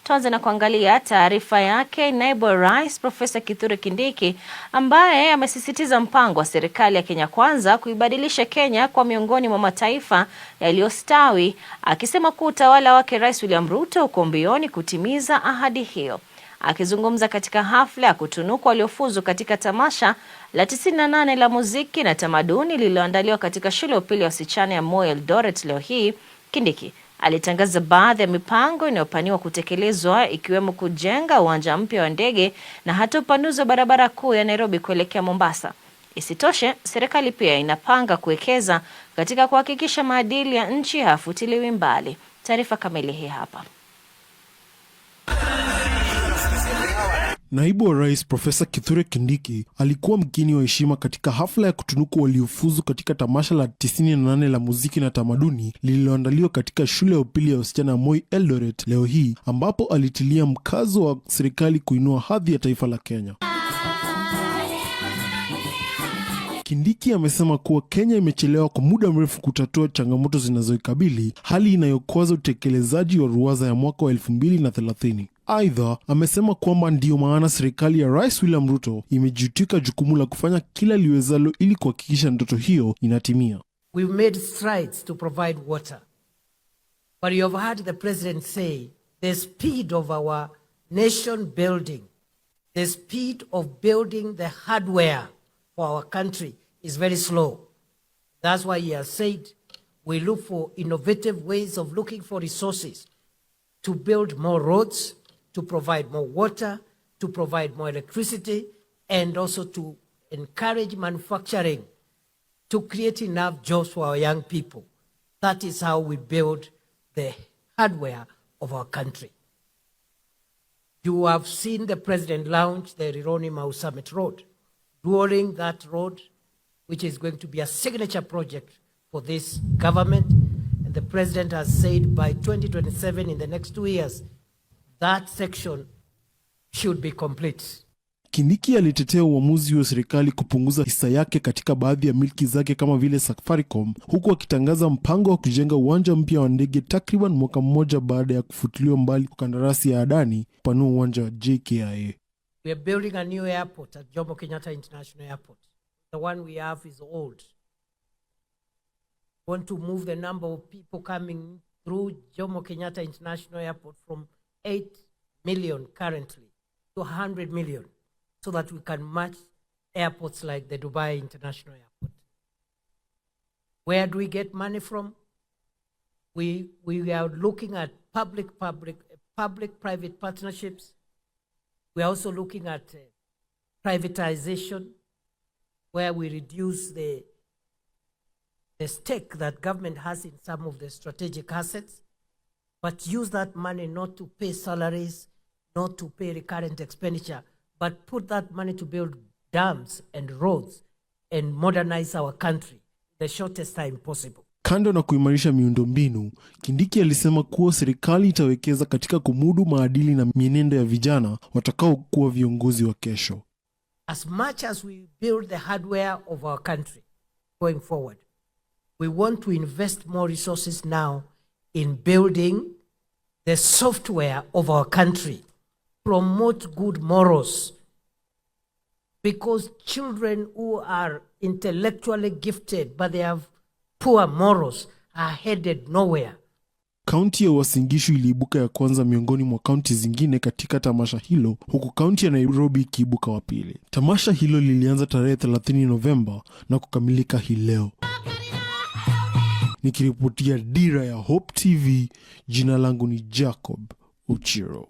Tuanze na kuangalia taarifa yake naibu rais Profesa Kithure Kindiki ambaye amesisitiza mpango wa serikali ya Kenya Kwanza kuibadilisha Kenya kwa miongoni mwa mataifa yaliyostawi, akisema kuwa utawala wake Rais William Ruto uko mbioni kutimiza ahadi hiyo. Akizungumza katika hafla ya kutunuku waliofuzu katika tamasha la 98 la muziki na tamaduni lililoandaliwa katika shule ya upili ya wasichana ya Moi Eldoret leo hii, Kindiki alitangaza baadhi ya mipango inayopaniwa kutekelezwa ikiwemo kujenga uwanja mpya wa ndege na hata upanuzi wa barabara kuu ya Nairobi kuelekea Mombasa. Isitoshe, serikali pia inapanga kuwekeza katika kuhakikisha maadili ya nchi hayafutiliwi mbali. Taarifa kamili hii hapa. Naibu wa Rais Profesa Kithure Kindiki alikuwa mgeni wa heshima katika hafla ya kutunuku waliofuzu katika tamasha la 98 la muziki na tamaduni lililoandaliwa katika shule ya upili ya wasichana Moi Eldoret leo hii, ambapo alitilia mkazo wa serikali kuinua hadhi ya taifa la Kenya. Kindiki amesema kuwa Kenya imechelewa kwa muda mrefu kutatua changamoto zinazoikabili, hali inayokwaza utekelezaji wa ruwaza ya mwaka wa 2030. Aidha, amesema kwamba ndiyo maana serikali ya Rais William Ruto imejitwika jukumu la kufanya kila liwezalo ili kuhakikisha ndoto hiyo inatimia. We've made strides to provide water. But you have heard the president say the speed of our nation building, the speed of building the hardware for our country is very slow. That's why he has said we look for innovative ways of looking for resources to build more roads, to provide more water, to provide more electricity, and also to encourage manufacturing, to create enough jobs for our young people. That is how we build the hardware of our country. You have seen the president launch the Rironi Mau Summit Road. During that road, which is going to be a signature project for this government, and the president has said by 2027, in the next 2 years, that section should be complete. Kindiki alitetea uamuzi wa serikali kupunguza hisa yake katika baadhi ya milki zake kama vile Safaricom, huku akitangaza mpango wa kujenga uwanja mpya wa ndege takriban mwaka mmoja baada ya kufutiliwa mbali kwa kandarasi ya Adani kupanua uwanja wa JKIA. We are building a new airport at Jomo Kenyatta International Airport. The one we have is old. We want to move the number of people coming through Jomo Kenyatta International Airport from 8 million currently to 100 million so that we can match airports like the Dubai International Airport. Where do we get money from? We are looking at public-private partnerships. We are also looking at privatization, where we reduce the stake that government has in some of the strategic assets, but use that money not to pay salaries, not to pay recurrent expenditure, but put that money to build dams and roads and modernize our country the shortest time possible. Kando na kuimarisha miundombinu, Kindiki alisema kuwa serikali itawekeza katika kumudu maadili na mienendo ya vijana watakao kuwa viongozi wa kesho. As much as we build the hardware of our country going forward, we want to invest more resources now in building the software of our country, promote good morals, because children who are intellectually gifted but they have poor morals are headed nowhere. Kaunti ya Uasin Gishu iliibuka ya kwanza miongoni mwa kaunti zingine katika tamasha hilo, huku kaunti ya Nairobi ikiibuka wa pili. Tamasha hilo lilianza tarehe 30 Novemba na kukamilika hii leo. Nikiripotia Dira ya Hope TV, jina langu ni Jacob Uchiro.